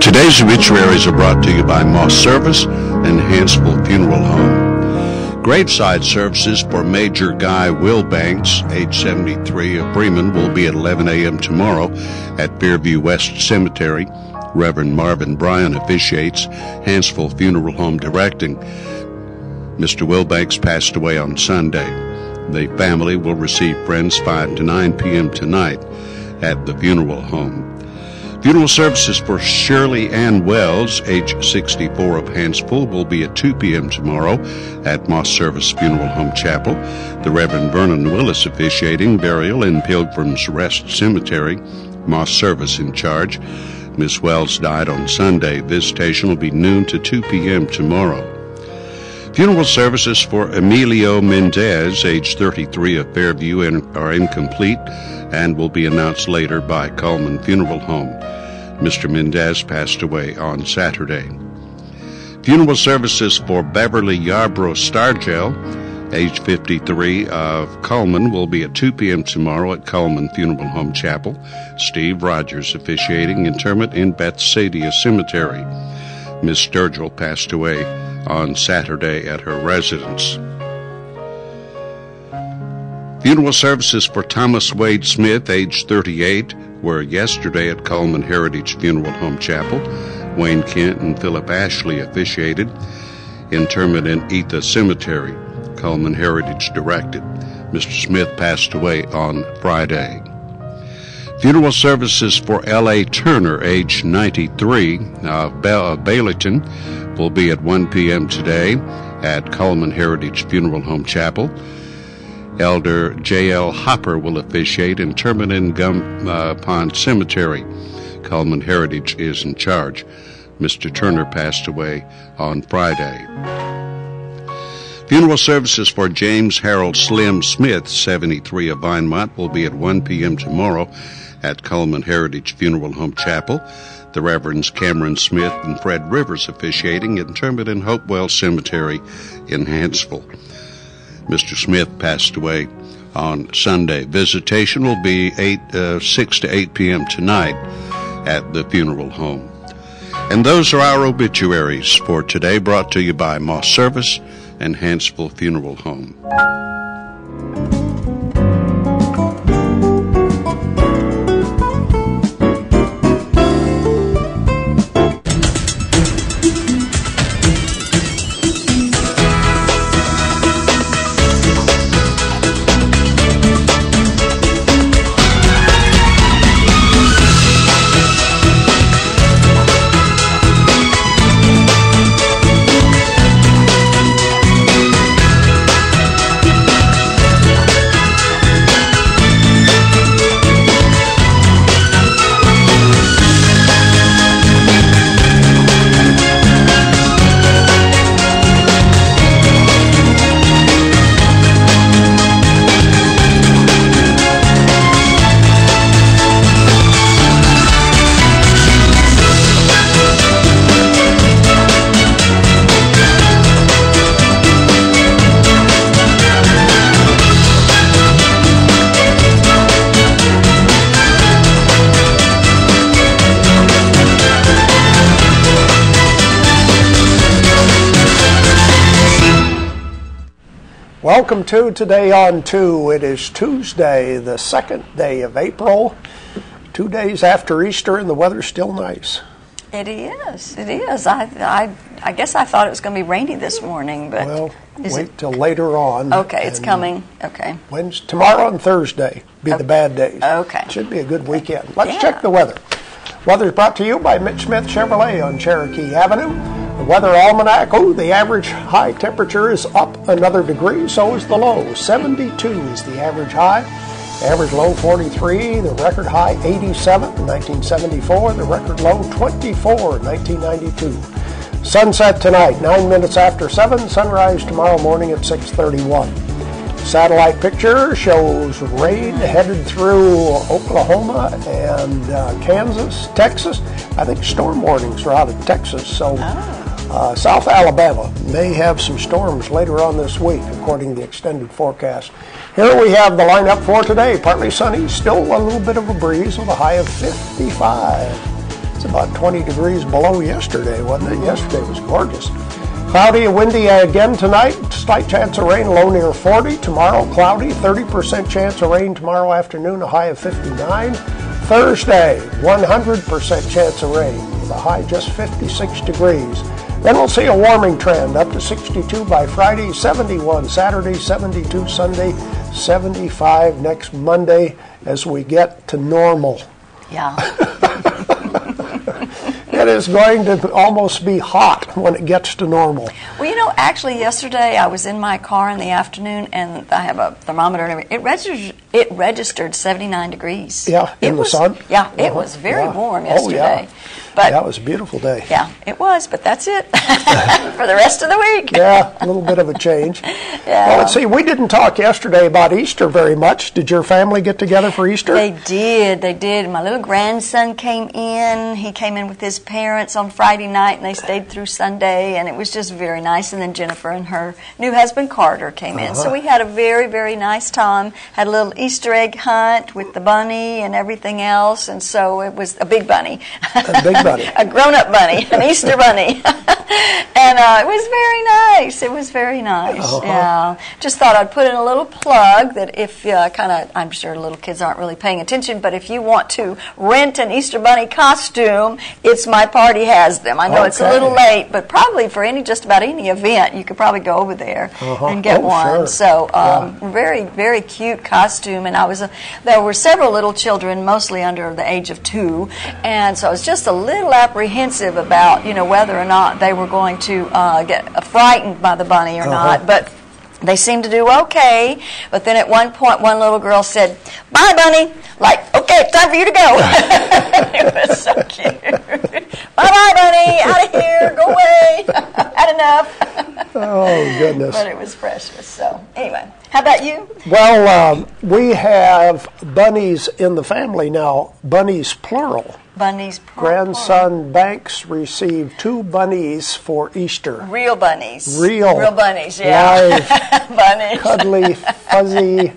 Today's obituaries are brought to you by Moss Service and Hansville Funeral Home. Graveside services for Major Guy Wilbanks, age 73, of Bremen, will be at 11 a.m. tomorrow at Fairview West Cemetery. Reverend Marvin Bryan officiates, Hansville Funeral Home directing. Mr. Wilbanks passed away on Sunday. The family will receive friends 5 to 9 p.m. tonight at the funeral home. Funeral services for Shirley Ann Wells, age 64, of Hansville, will be at 2 p.m. tomorrow at Moss Service Funeral Home Chapel. The Reverend Vernon Willis officiating, burial in Pilgrim's Rest Cemetery. Moss Service in charge. Miss Wells died on Sunday. Visitation will be noon to 2 p.m. tomorrow. Funeral services for Emilio Mendez, age 33, of Fairview, are incomplete and will be announced later by Coleman Funeral Home. Mr. Mendez passed away on Saturday. Funeral services for Beverly Yarbrough Stargell, age 53, of Coleman, will be at 2 p.m. tomorrow at Coleman Funeral Home Chapel. Steve Rogers officiating, interment in Bethsaida Cemetery. Miss Sturgill passed away on Saturday at her residence. Funeral services for Thomas Wade Smith, age 38, were yesterday at Coleman Heritage Funeral Home Chapel. Wayne Kent and Philip Ashley officiated. Interment in Etha Cemetery. Coleman Heritage directed. Mr. Smith passed away on Friday. Funeral services for L.A. Turner, age 93, of Baileyton, will be at 1 p.m. today at Coleman Heritage Funeral Home Chapel. Elder J.L. Hopper will officiate. Interment in Gum Pond Cemetery. Coleman Heritage is in charge. Mr. Turner passed away on Friday. Funeral services for James Harold Slim Smith, 73, of Vinemont, will be at 1 p.m. tomorrow at Coleman Heritage Funeral Home Chapel. The Reverends Cameron Smith and Fred Rivers officiating. Interment in Hopewell Cemetery in Hansville. Mr. Smith passed away on Sunday. Visitation will be 6 to 8 p.m. tonight at the funeral home. And those are our obituaries for today, brought to you by Moss Service and Hansville Funeral Home. Welcome to Today on 2. It is Tuesday, the 2nd day of April, 2 days after Easter, and the weather's still nice. It is. It is. I guess I thought it was going to be rainy this morning, but well, wait till later on. Okay, it's coming. Okay. Wednesday, tomorrow and Thursday be the bad days. Okay. It should be a good weekend. Let's check the weather. Weather is brought to you by Mitch Smith Chevrolet on Cherokee Avenue. The weather almanac, the average high temperature is up another degree, so is the low. 72 is the average high. Average low 43, the record high 87 in 1974, the record low 24 in 1992. Sunset tonight, 9 minutes after 7, sunrise tomorrow morning at 6:31. Satellite picture shows rain headed through Oklahoma and Kansas, Texas. I think storm warnings are out of Texas, so South Alabama may have some storms later on this week, according to the extended forecast. Here we have the lineup for today. Partly sunny, still a little bit of a breeze with a high of 55. It's about 20 degrees below yesterday, wasn't it? Yesterday was gorgeous. Cloudy and windy again tonight. Slight chance of rain, low near 40. Tomorrow, cloudy, 30% chance of rain tomorrow afternoon, a high of 59. Thursday, 100% chance of rain with a high just 56 degrees. Then we'll see a warming trend up to 62 by Friday, 71 Saturday, 72 Sunday, 75 next Monday as we get to normal. Yeah. It is going to almost be hot when it gets to normal. Well, you know, actually yesterday I was in my car in the afternoon and I have a thermometer and everything. It registered 79 degrees. Yeah, in the sun? Yeah, it was very warm yesterday. Oh, yeah. But that was a beautiful day. Yeah, it was, but that's it for the rest of the week. Yeah, a little bit of a change. Yeah. Well, let's see, we didn't talk yesterday about Easter very much. Did your family get together for Easter? They did. My little grandson came in. He came in with his parents on Friday night, and they stayed through Sunday, and it was just very nice. And then Jennifer and her new husband, Carter, came in. So we had a very, very nice time. Had a little Easter egg hunt with the bunny and everything else, and so it was a big bunny. A big bunny. A grown-up bunny, an Easter bunny. And it was very nice. It was very nice. Yeah. Just thought I'd put in a little plug that if I'm sure little kids aren't really paying attention, but if you want to rent an Easter bunny costume, It's My Party has them. I know it's a little late, but probably for just about any event, you could probably go over there and get one. Sure. So very, very cute costume. And there were several little children, mostly under the age of 2, and so I was just a little apprehensive about whether or not they were going to get frightened by the bunny or not, but they seemed to do okay. But then at one point, one little girl said, "Bye, bunny." Like, okay, it's time for you to go. It was so cute. Bye-bye, bunny. Out of here. Go away. Had enough. Oh, goodness. But it was precious. So, anyway, how about you? Well, we have bunnies in the family now, bunnies plural. Bunnies plural. Grandson Banks received 2 bunnies for Easter. Real bunnies. Real bunnies, yeah. Live, bunnies. cuddly, fuzzy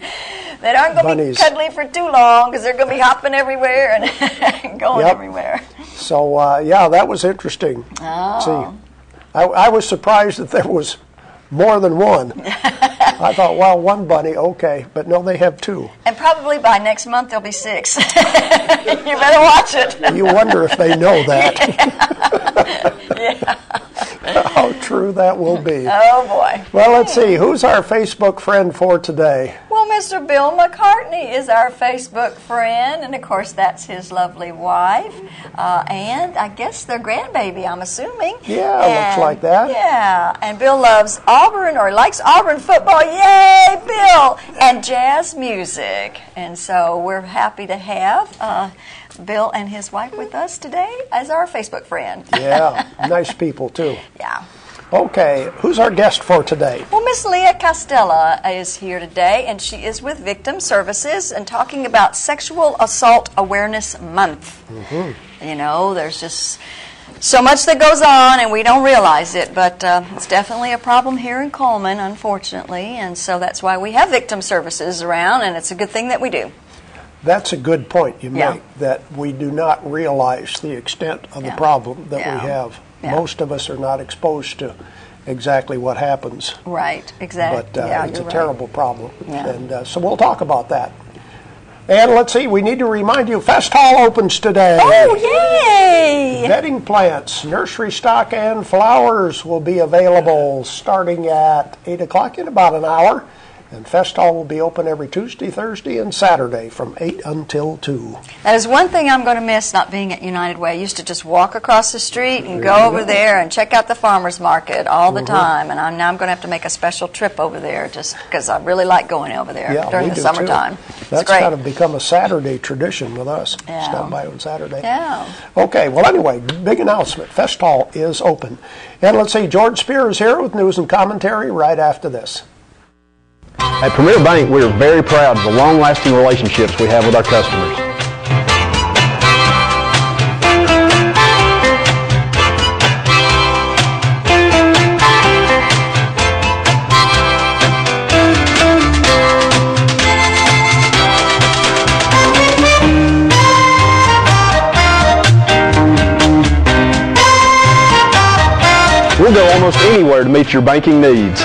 They aren't going to be bunnies. cuddly for too long because they're going to be hopping everywhere and going everywhere. So, that was interesting. Oh. See, I was surprised that there was more than one. I thought, well, 1 bunny, okay, but no, they have 2. And probably by next month there'll be 6. You better watch it. You wonder if they know that. Yeah. How true that will be. Oh, boy. Well, let's see. Who's our Facebook friend for today? Well, Mr. Bill McCartney is our Facebook friend, and of course that's his lovely wife, and I guess their grandbaby, I'm assuming. Yeah, looks like that. Yeah, and Bill loves Auburn, or likes Auburn football, yay, Bill, and jazz music. And so we're happy to have Bill and his wife with us today as our Facebook friend. Yeah, nice people too. Yeah. Okay, who's our guest for today? Well, Miss Leah Costella is here today, and she is with Victim Services and talking about Sexual Assault Awareness Month. Mm-hmm. There's just so much that goes on, and we don't realize it, but it's definitely a problem here in Coleman, unfortunately, and so that's why we have Victim Services around, and it's a good thing that we do. That's a good point you make, that we do not realize the extent of the problem that we have. Yeah. Most of us are not exposed to exactly what happens. Right, exactly. But it's a terrible problem. Yeah. And so we'll talk about that. And let's see, we need to remind you, Fest Hall opens today. Oh, yay! Bedding plants, nursery stock, and flowers will be available starting at 8 o'clock in about an hour. And Fest Hall will be open every Tuesday, Thursday, and Saturday from 8 until 2. That is one thing I'm going to miss not being at United Way. I used to just walk across the street and go over there and check out the farmers market all the time. And now I'm going to have to make a special trip over there just because I really like going over there during the summertime. That's kind of become a Saturday tradition with us. Stop by on Saturday. Yeah. Okay, well, anyway, big announcement. Fest Hall is open. And let's see, George Spear is here with news and commentary right after this. At Premier Bank, we are very proud of the long-lasting relationships we have with our customers. go almost anywhere to meet your banking needs.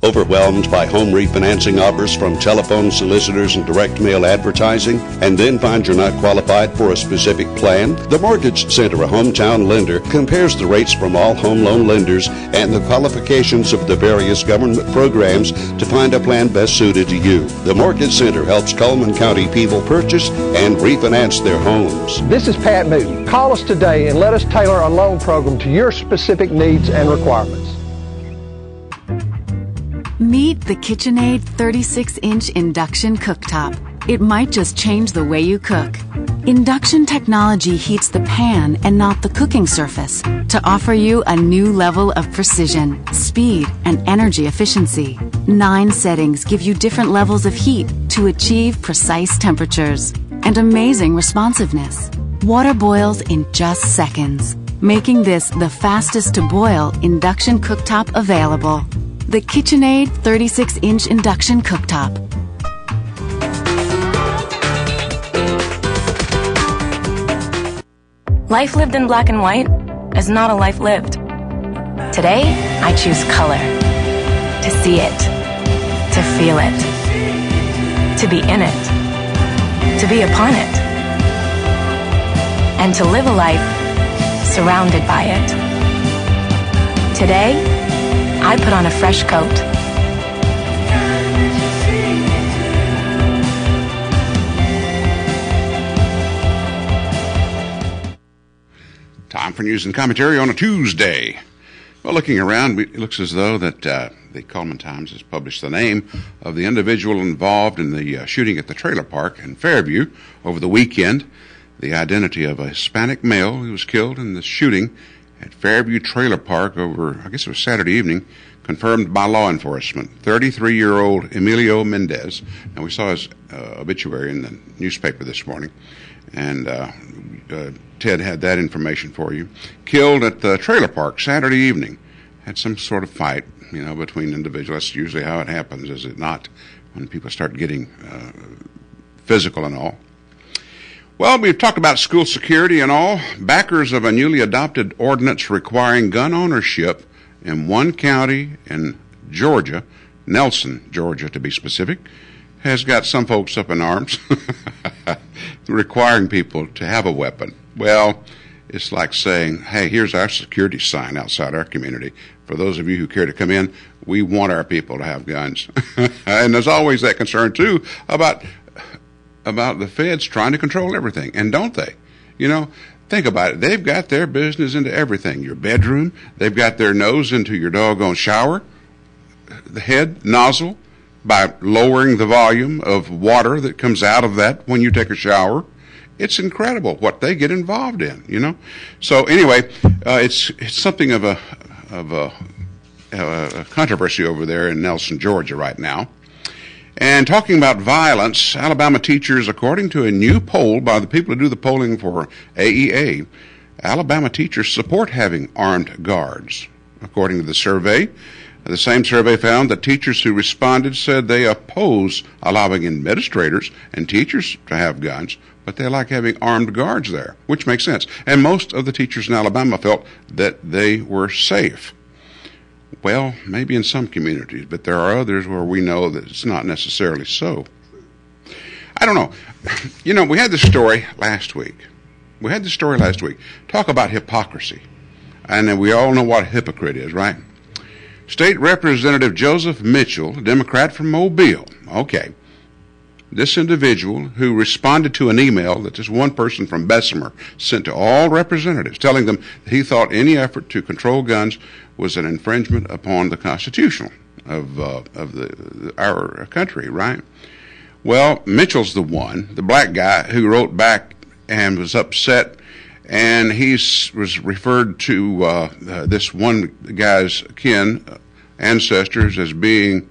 Overwhelmed by home refinancing offers from telephone solicitors and direct mail advertising, and then find you're not qualified for a specific plan? The Mortgage Center, a hometown lender, compares the rates from all home loan lenders and the qualifications of the various government programs to find a plan best suited to you. The Mortgage Center helps Coleman County people purchase and refinance their homes. This is Pat Newton. Call us today and let us tailor a loan program to your specific needs and requirements. Meet the KitchenAid 36-inch induction cooktop. It might just change the way you cook. Induction technology heats the pan and not the cooking surface to offer you a new level of precision, speed, and energy efficiency. 9 settings give you different levels of heat to achieve precise temperatures and amazing responsiveness. Water boils in just seconds, making this the fastest to boil induction cooktop available. The KitchenAid 36-inch induction cooktop. Life lived in black and white is not a life lived. Today, I choose color. To see it. To feel it. To be in it. To be upon it. And to live a life surrounded by it. Today, I put on a fresh coat. Time for news and commentary on a Tuesday. Well, looking around, it looks as though that the Coleman Times has published the name of the individual involved in the shooting at the trailer park in Fairview over the weekend. The identity of a Hispanic male who was killed in the shooting at Fairview Trailer Park over, I guess it was Saturday evening, confirmed by law enforcement. 33-year-old Emilio Mendez. Now, we saw his obituary in the newspaper this morning, and Ted had that information for you. Killed at the trailer park Saturday evening. Had some sort of fight, between individuals. That's usually how it happens, is it not? When people start getting physical and all. Well, we've talked about school security and all. Backers of a newly adopted ordinance requiring gun ownership in one county in Georgia, Nelson, Georgia to be specific, has got some folks up in arms, requiring people to have a weapon. Well, it's like saying, hey, here's our security sign outside our community. For those of you who care to come in, we want our people to have guns. And there's always that concern, too, about the feds trying to control everything. And don't they? Think about it. They've got their business into everything. Your bedroom. They've got their nose into your doggone shower, the head nozzle, by lowering the volume of water that comes out of that when you take a shower. It's incredible what they get involved in, So anyway, it's something of a controversy over there in Nelson, Georgia right now. And talking about violence, Alabama teachers, according to a new poll by the people who do the polling for AEA, Alabama teachers support having armed guards. According to the survey, the same survey found that teachers who responded said they oppose allowing administrators and teachers to have guns, but they like having armed guards there, which makes sense. And most of the teachers in Alabama felt that they were safe. Well, maybe in some communities, but there are others where we know that it's not necessarily so. I don't know. We had this story last week. Talk about hypocrisy. And we all know what a hypocrite is, right? State Representative Joseph Mitchell, Democrat from Mobile. Okay. This individual who responded to an email that this one person from Bessemer sent to all representatives telling them that he thought any effort to control guns was an infringement upon the Constitution of our country, right? Well, Mitchell's the one, the black guy, who wrote back and was upset, and he was referred to this one guy's ancestors as being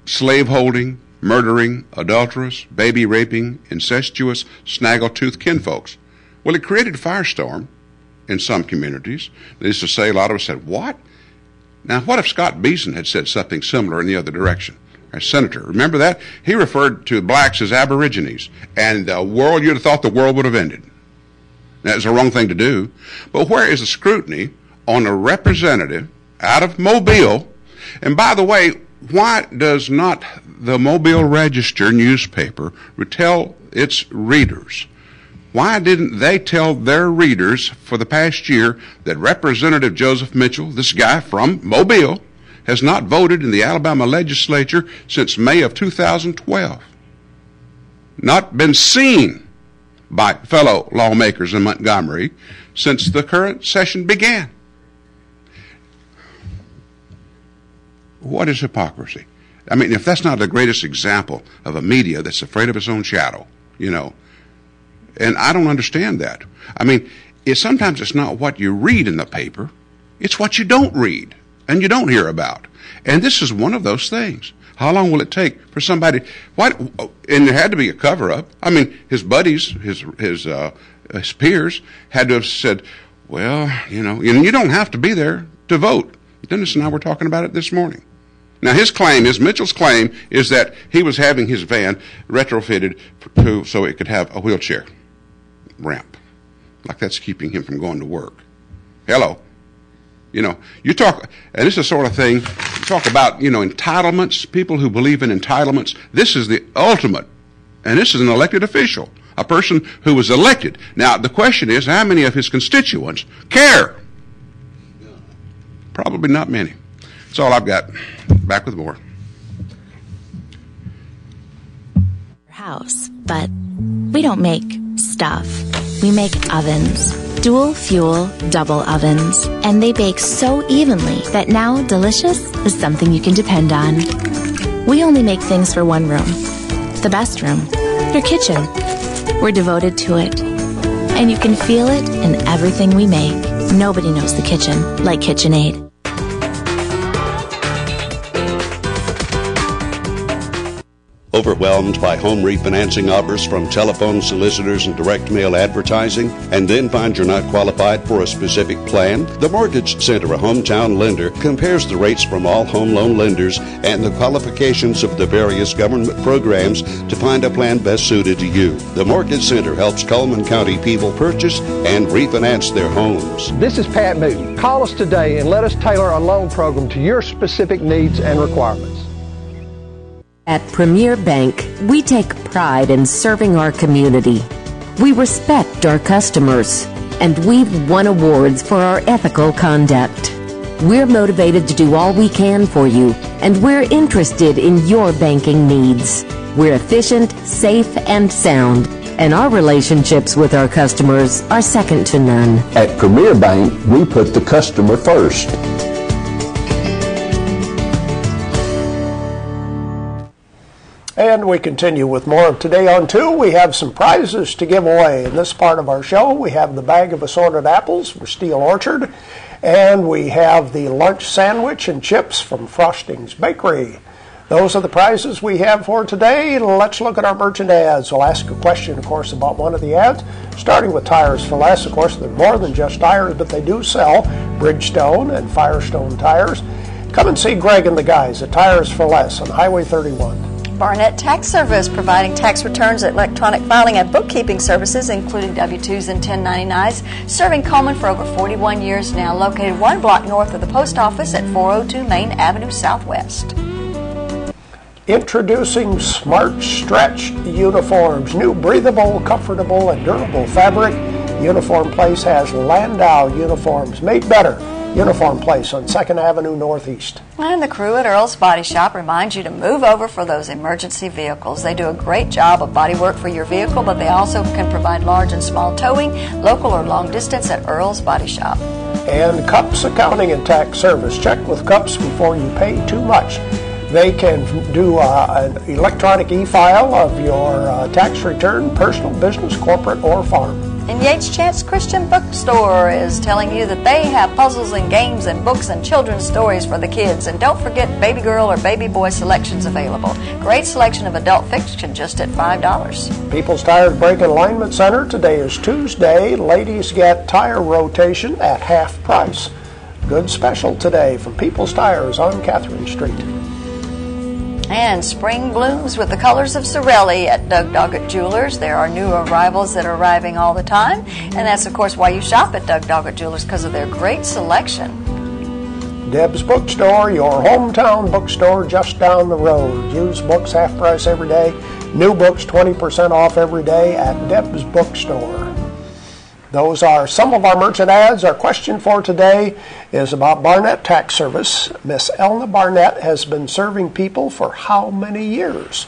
slave-holding, murdering, adulterous, baby-raping, incestuous, snaggle-toothed kinfolks. Well, it created a firestorm in some communities. Needless to say, a lot of us said, what? Now, what if Scott Beason had said something similar in the other direction? Our senator, remember that? He referred to blacks as aborigines, and you'd have thought the world would have ended. That's the wrong thing to do. But where is the scrutiny on a representative out of Mobile. And by the way, why does not the Mobile Register newspaper tell its readers? Why didn't they tell their readers for the past year that Representative Joseph Mitchell, this guy from Mobile, has not voted in the Alabama legislature since May of 2012? Not been seen by fellow lawmakers in Montgomery since the current session began. What is hypocrisy? I mean, if that's not the greatest example of a media that's afraid of its own shadow, you know, and I don't understand that. I mean, sometimes it's not what you read in the paper, it's what you don't read and you don't hear about. And this is one of those things. How long will it take for somebody? And there had to be a cover-up. I mean, his buddies, his peers, had to have said, well, you know, and you don't have to be there to vote. Dennis and I were talking about it this morning. Now, Mitchell's claim is that he was having his van retrofitted so it could have a wheelchair ramp. Like that's keeping him from going to work. Hello. You know, you talk, and this is the sort of thing, you talk about, you know, entitlements, people who believe in entitlements. This is the ultimate, and this is an elected official, a person who was elected. Now, the question is, how many of his constituents care? Probably not many. That's all I've got. Back with more. House, but we don't make stuff. We make ovens. Dual fuel, double ovens. And they bake so evenly that now delicious is something you can depend on. We only make things for one room. The best room. Your kitchen. We're devoted to it. And you can feel it in everything we make. Nobody knows the kitchen like KitchenAid. Overwhelmed by home refinancing offers from telephone solicitors and direct mail advertising, and then find you're not qualified for a specific plan? The Mortgage Center, a hometown lender, compares the rates from all home loan lenders and the qualifications of the various government programs to find a plan best suited to you. The Mortgage Center helps Cullman County people purchase and refinance their homes. This is Pat Newton. Call us today and let us tailor a loan program to your specific needs and requirements. At Premier Bank, we take pride in serving our community. We respect our customers, and we've won awards for our ethical conduct. We're motivated to do all we can for you, and we're interested in your banking needs. We're efficient, safe, and sound, and our relationships with our customers are second to none. At Premier Bank, we put the customer first. And we continue with more of Today on 2. We have some prizes to give away. In this part of our show, we have the bag of assorted apples from Steel Orchard, and we have the lunch sandwich and chips from Frosting's Bakery. Those are the prizes we have for today. Let's look at our merchant ads. We'll ask a question, of course, about one of the ads, starting with Tires for Less. Of course, they're more than just tires, but they do sell Bridgestone and Firestone tires. Come and see Greg and the guys at Tires for Less on Highway 31. Barnett Tax Service, providing tax returns, electronic filing, and bookkeeping services, including W-2s and 1099s, serving Coleman for over 41 years now, located 1 block north of the post office at 402 Main Avenue Southwest. Introducing Smart Stretch uniforms, new breathable, comfortable, and durable fabric. Uniform Place has Landau uniforms, made better. Uniform Place on 2nd Avenue Northeast. And the crew at Earl's Body Shop reminds you to move over for those emergency vehicles. They do a great job of body work for your vehicle, but they also can provide large and small towing, local or long distance at Earl's Body Shop. And Cups Accounting and Tax Service. Check with Cups before you pay too much. They can do an electronic e-file of your tax return, personal, business, corporate, or farm. And Yates Chance Christian Bookstore is telling you that they have puzzles and games and books and children's stories for the kids. And don't forget baby girl or baby boy selections available. Great selection of adult fiction just at $5. People's Tire Brake and Alignment Center. Today is Tuesday. Ladies get tire rotation at half price. Good special today from People's Tires on Catherine Street. And spring blooms with the colors of Sorelli at Doug Doggett Jewelers. There are new arrivals that are arriving all the time. And that's, of course, why you shop at Doug Doggett Jewelers, because of their great selection. Deb's Bookstore, your hometown bookstore just down the road. Used books half price every day. New books 20% off every day at Deb's Bookstore. Those are some of our merchant ads. Our question for today is about Barnett Tax Service. Miss Elna Barnett has been serving people for how many years?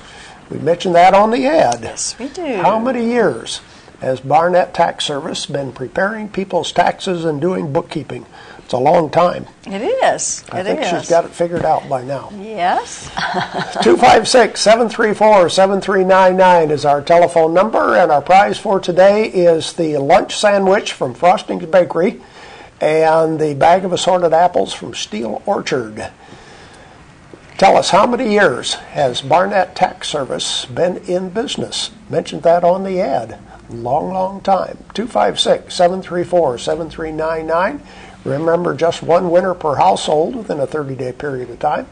We mentioned that on the ad. Yes, we do. How many years has Barnett Tax Service been preparing people's taxes and doing bookkeeping? It's a long time. It is. I think she's got it figured out by now. Yes. 256-734-7399 is our telephone number, and our prize for today is the lunch sandwich from Frosting's Bakery and the bag of assorted apples from Steel Orchard. Tell us, how many years has Barnett Tax Service been in business? Mentioned that on the ad. Long, long time. 256-734-7399. Remember, just one winner per household within a 30-day period of time.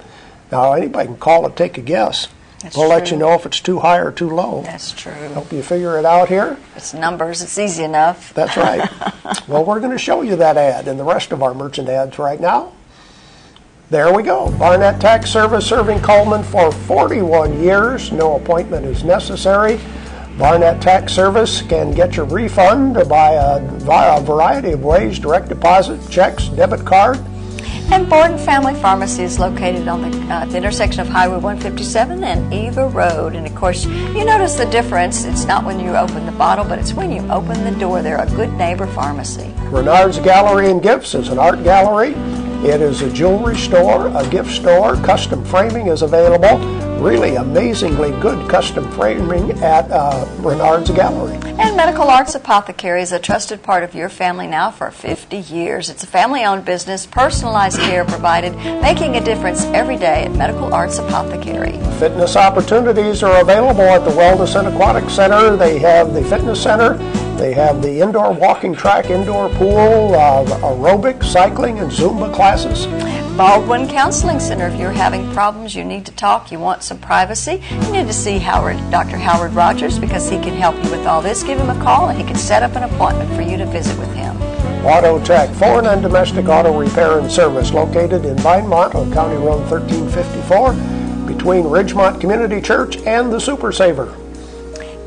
Now, anybody can call and take a guess. We'll let you know if it's too high or too low. That's true. Help you figure it out here. It's numbers. It's easy enough. That's right. Well, we're going to show you that ad and the rest of our merchant ads right now. There we go. Barnett Tax Service serving Coleman for 41 years. No appointment is necessary. Barnett Tax Service can get your refund via a variety of ways: direct deposit, checks, debit card. And Borden Family Pharmacy is located on the intersection of Highway 157 and Eva Road. And of course, you notice the difference. It's not when you open the bottle, but it's when you open the door. They're a good neighbor pharmacy. Renard's Gallery and Gifts is an art gallery. It is a jewelry store, a gift store. Custom framing is available. Really amazingly good custom framing at Renard's Gallery. And Medical Arts Apothecary is a trusted part of your family now for 50 years. It's a family-owned business, personalized care provided, making a difference every day at Medical Arts Apothecary. Fitness opportunities are available at the Wellness and Aquatic Center. They have the fitness center. They have the indoor walking track, indoor pool, aerobic, cycling, and Zumba classes. Baldwin Counseling Center. If you're having problems, you need to talk, you want some privacy, you need to see Dr. Howard Rogers, because he can help you with all this. Give him a call and he can set up an appointment for you to visit with him. Auto Tech, foreign and domestic auto repair and service, located in Vinemont on County Road 1354 between Ridgemont Community Church and the Super Saver.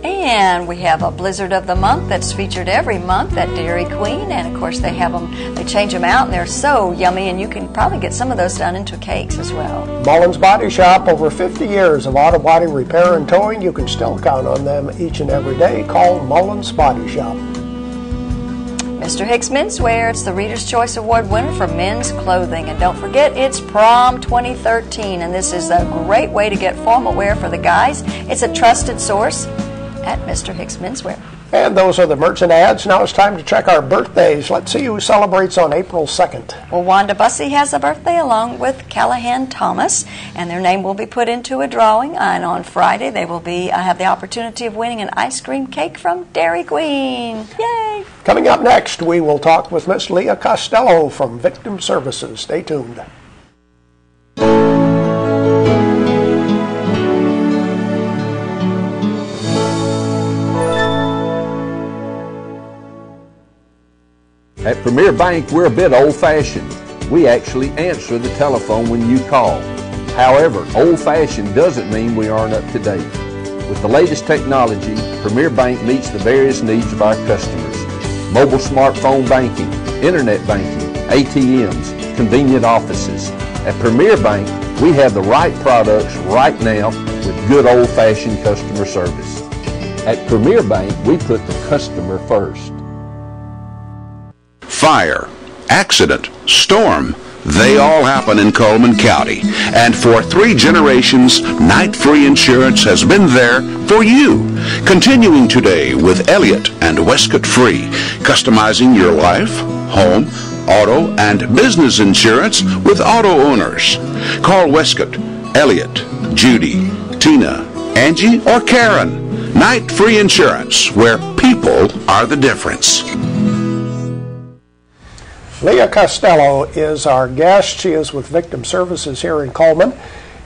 And we have a Blizzard of the Month that's featured every month at Dairy Queen. And of course they have them, they change them out and they're so yummy, and you can probably get some of those done into cakes as well. Mullins Body Shop, over 50 years of auto body repair and towing. You can still count on them each and every day. Call Mullins Body Shop. Mr. Hicks Menswear, it's the Reader's Choice Award winner for men's clothing. And don't forget, it's Prom 2013, and this is a great way to get formal wear for the guys. It's a trusted source at Mr. Hicks Menswear. And those are the merchant ads. Now it's time to check our birthdays. Let's see who celebrates on April 2nd. Well, Wanda Bussey has a birthday along with Callahan Thomas, and their name will be put into a drawing. And on Friday, they will have the opportunity of winning an ice cream cake from Dairy Queen. Yay! Coming up next, we will talk with Miss Leah Costello from Victim Services. Stay tuned. At Premier Bank, we're a bit old-fashioned. We actually answer the telephone when you call. However, old-fashioned doesn't mean we aren't up to date. With the latest technology, Premier Bank meets the various needs of our customers. Mobile smartphone banking, internet banking, ATMs, convenient offices. At Premier Bank, we have the right products right now with good old-fashioned customer service. At Premier Bank, we put the customer first. Fire, accident, storm, they all happen in Coleman County. And for 3 generations, Night Free Insurance has been there for you. Continuing today with Elliott and Westcott Free, customizing your life, home, auto, and business insurance with auto owners. Call Westcott, Elliott, Judy, Tina, Angie, or Karen. Night Free Insurance, where people are the difference. Leah Costello is our guest. She is with Victim Services here in Coleman.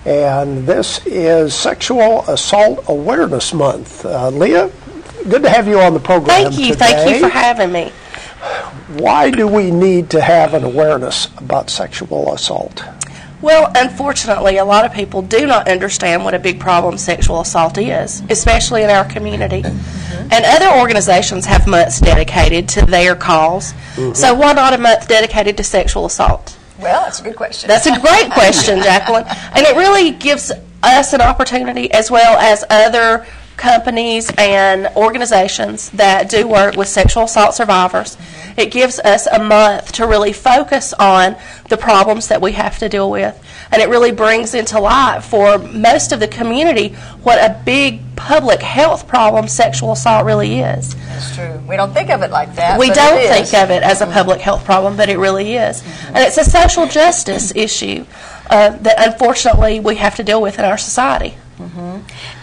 and this is Sexual Assault Awareness Month. Leah, good to have you on the program today. Thank you for having me. Why do we need to have an awareness about sexual assault? Well, unfortunately, a lot of people do not understand what a big problem sexual assault is, especially in our community. And other organizations have months dedicated to their cause. So why not a month dedicated to sexual assault? Well, that's a good question. That's a great question, Jacqueline. And it really gives us an opportunity, as well as other companies and organizations that do work with sexual assault survivors. It gives us a month to really focus on the problems that we have to deal with. And it really brings into light for most of the community what a big public health problem sexual assault really is. That's true. We don't think of it like that. We don't think of it as a public health problem, but it really is. And it's a social justice issue that unfortunately we have to deal with in our society.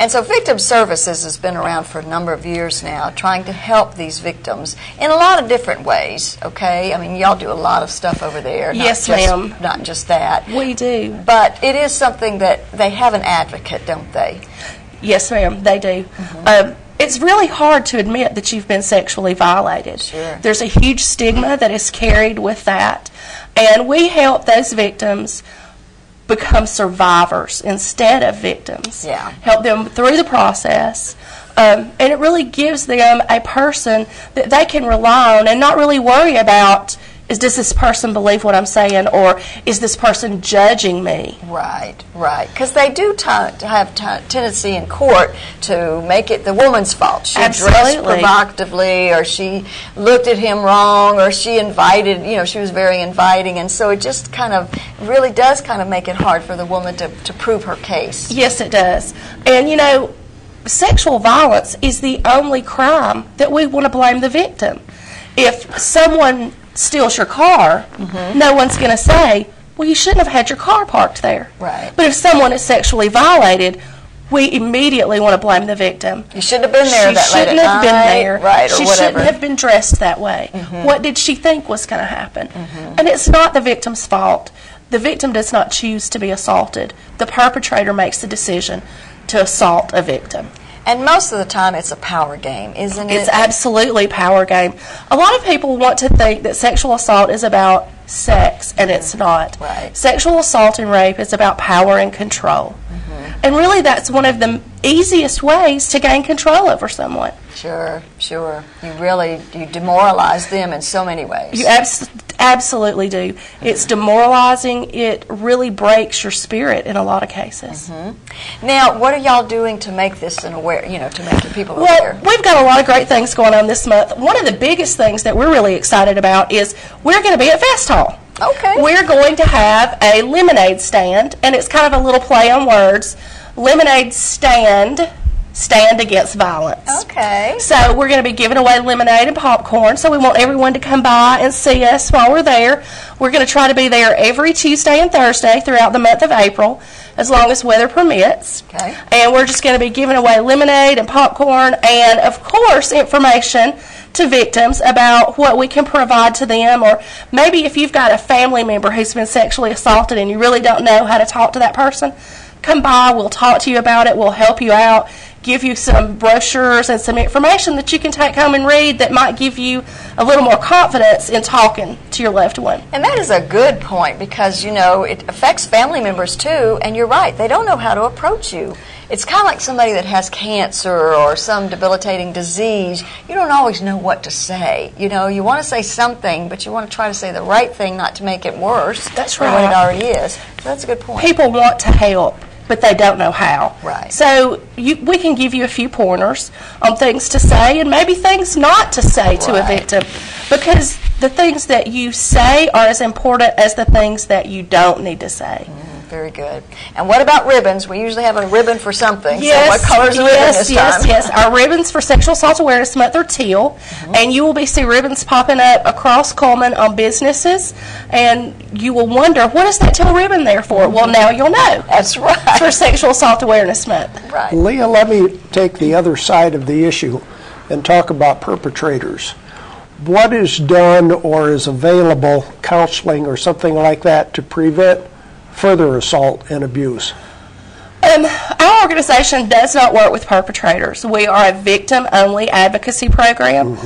And so Victim Services has been around for a number of years now, trying to help these victims in a lot of different ways, okay? I mean, y'all do a lot of stuff over there. Yes, ma'am. Not just that. We do. But it is something that they have an advocate, don't they? Yes, ma'am, they do. It's really hard to admit that you've been sexually violated. Sure. There's a huge stigma that is carried with that. And we help those victims become survivors instead of victims. Yeah. Help them through the process. And it really gives them a person that they can rely on and not really worry about, does this person believe what I'm saying, or is this person judging me? Right, right. Because they do have tendency in court to make it the woman's fault. She dressed provocatively, or she looked at him wrong, or she invited, she was very inviting. And so it just really does make it hard for the woman to prove her case. Yes, it does. And, sexual violence is the only crime that we want to blame the victim. If someone steals your car, no one's going to say, well, you shouldn't have had your car parked there. Right. But if someone is sexually violated, we immediately want to blame the victim. You shouldn't have been there that late at night. She shouldn't have been there. Right, or she whatever. Shouldn't have been dressed that way. What did she think was going to happen? And it's not the victim's fault. The victim does not choose to be assaulted. The perpetrator makes the decision to assault a victim. And most of the time it's a power game, isn't it? It's absolutely a power game. A lot of people want to think that sexual assault is about sex, and it's not. Right. Sexual assault and rape is about power and control. And really that's one of the easiest ways to gain control over someone. Sure, sure. You demoralize them in so many ways. You absolutely do. It's demoralizing. It really breaks your spirit in a lot of cases. Now, what are y'all doing to make this to make the people aware? Well, we've got a lot of great things going on this month. One of the biggest things that we're really excited about is we're going to be at Fest Hall. Okay. We're going to have a lemonade stand, and it's kind of a little play on words. Lemonade stand against violence. Okay. So we're going to be giving away lemonade and popcorn, so we want everyone to come by and see us while we're there. We're going to try to be there every Tuesday and Thursday throughout the month of April, as long as weather permits. Okay. And we're just going to be giving away lemonade and popcorn and, of course, information to victims about what we can provide to them, or maybe if you've got a family member who's been sexually assaulted and you really don't know how to talk to that person, come by, we'll talk to you about it, we'll help you out, give you some brochures and some information that you can take home and read that might give you a little more confidence in talking to your loved one. And that is a good point, because, it affects family members too, and you're right, they don't know how to approach you. It's kind of like somebody that has cancer or some debilitating disease. You don't always know what to say. You want to say something, but you want to try to say the right thing, not to make it worse. That's than right. what it already is. So that's a good point. People want to help, but they don't know how. Right. So we can give you a few pointers on things to say and maybe things not to say to a victim, because the things that you say are as important as the things that you don't need to say. Very good. And what about ribbons? We usually have a ribbon for something. Yes, so what colors are ribbon this time? Yes. Our ribbons for Sexual Assault Awareness Month are teal, and you will see ribbons popping up across Coleman on businesses, and you will wonder, what is that teal ribbon there for? Well, now you'll know. That's right. It's for Sexual Assault Awareness Month. Right. Leah, let me take the other side of the issue and talk about perpetrators. What is done or is available, counseling or something like that, to prevent further assault and abuse? Our organization does not work with perpetrators. We are a victim-only advocacy program.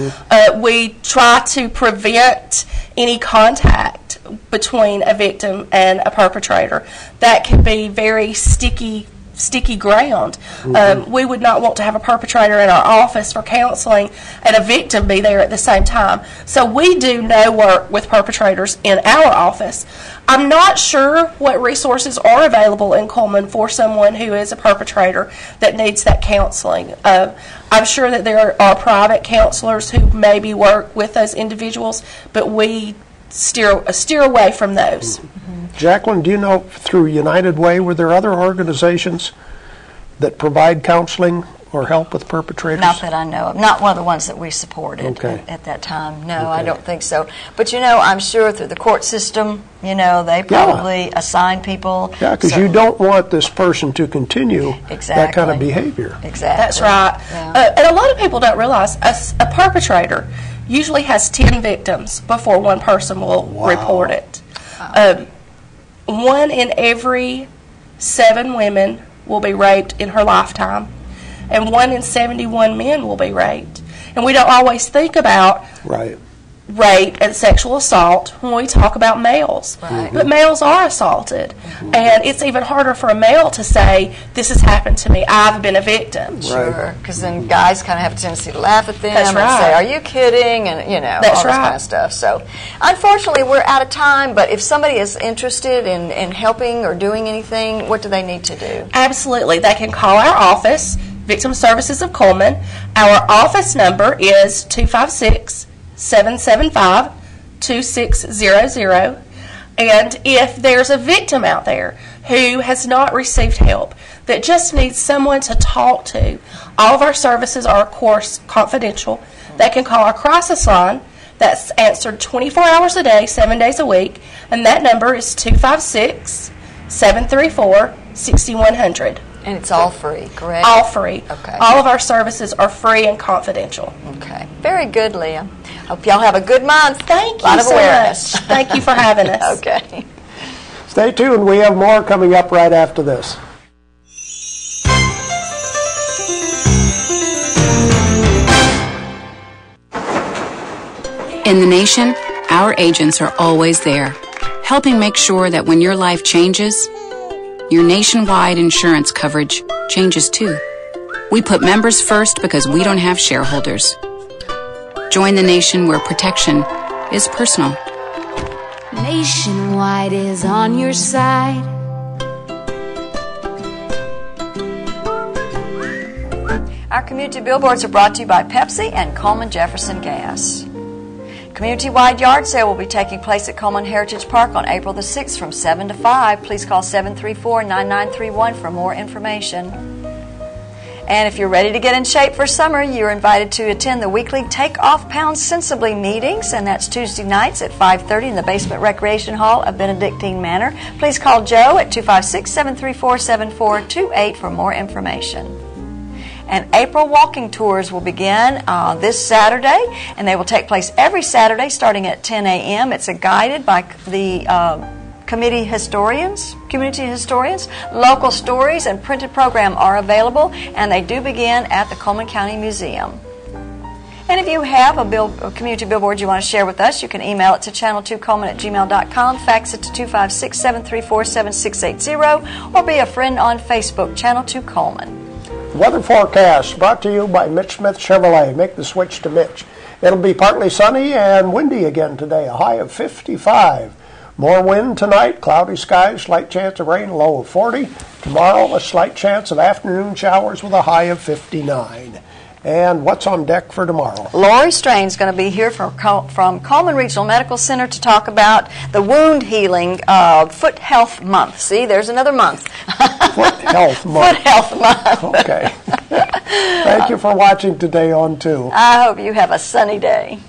We try to prevent any contact between a victim and a perpetrator. That can be very sticky ground. We would not want to have a perpetrator in our office for counseling and a victim be there at the same time. So we do no work with perpetrators in our office. I'm not sure what resources are available in Cullman for someone who is a perpetrator that needs that counseling. I'm sure that there are private counselors who maybe work with those individuals, but we steer away from those. Jacqueline, do you know through United Way, were there other organizations that provide counseling or help with perpetrators? Not that I know of. Not one of the ones that we supported at that time. No, I don't think so. But, I'm sure through the court system, they probably assign people. Yeah, because you don't want this person to continue that kind of behavior. Exactly. That's right. Yeah. And a lot of people don't realize a perpetrator usually has 10 victims before one person will report it. 1 in every 7 women will be raped in her lifetime, and 1 in 71 men will be raped. And we don't always think about rape and sexual assault when we talk about males. But males are assaulted. And it's even harder for a male to say, this has happened to me, I've been a victim. Sure, because then guys kind of have a tendency to laugh at them That's and right. say, are you kidding? And, all this kind of stuff. So, unfortunately, we're out of time, but if somebody is interested in helping or doing anything, what do they need to do? Absolutely. They can call our office, Victim Services of Cullman. Our office number is 256-775-2600. And if there's a victim out there who has not received help, that just needs someone to talk to, all of our services are, of course, confidential. They can call our crisis line. That's answered 24 hours a day, 7 days a week. And that number is 256-734-6100. And it's all free, correct? All free. Okay. All of our services are free and confidential. Okay. Very good, Leah. Hope y'all have a good month. Thank you so much. Thank you for having us. Okay. Stay tuned. We have more coming up right after this. In the nation, our agents are always there, helping make sure that when your life changes, your nationwide insurance coverage changes too. We put members first because we don't have shareholders. Join the nation where protection is personal. Nationwide is on your side. Our community billboards are brought to you by Pepsi and Coleman Jefferson Gas. Community-wide yard sale will be taking place at Coleman Heritage Park on April the 6th from 7 to 5. Please call 734-9931 for more information. And if you're ready to get in shape for summer, you're invited to attend the weekly Take Off Pounds Sensibly meetings, and that's Tuesday nights at 5:30 in the Basement Recreation Hall of Benedictine Manor. Please call Joe at 256-734-7428 for more information. And April walking tours will begin this Saturday, and they will take place every Saturday starting at 10 a.m. It's guided by the community historians. Local stories and printed program are available, and they do begin at the Coleman County Museum. And if you have a community billboard you want to share with us, you can email it to channel2coleman@gmail.com, fax it to 256-734-7680, or be a friend on Facebook, Channel 2 Coleman. Weather forecast brought to you by Mitch Smith Chevrolet. Make the switch to Mitch. It'll be partly sunny and windy again today, a high of 55. More wind tonight, cloudy skies, slight chance of rain, low of 40. Tomorrow, a slight chance of afternoon showers with a high of 59. And what's on deck for tomorrow? Lori Strain's going to be here from Coleman Regional Medical Center to talk about the wound healing Foot Health Month. See, there's another month. Foot Health Month. Foot Health Month. Okay. Thank you for watching today on 2. I hope you have a sunny day.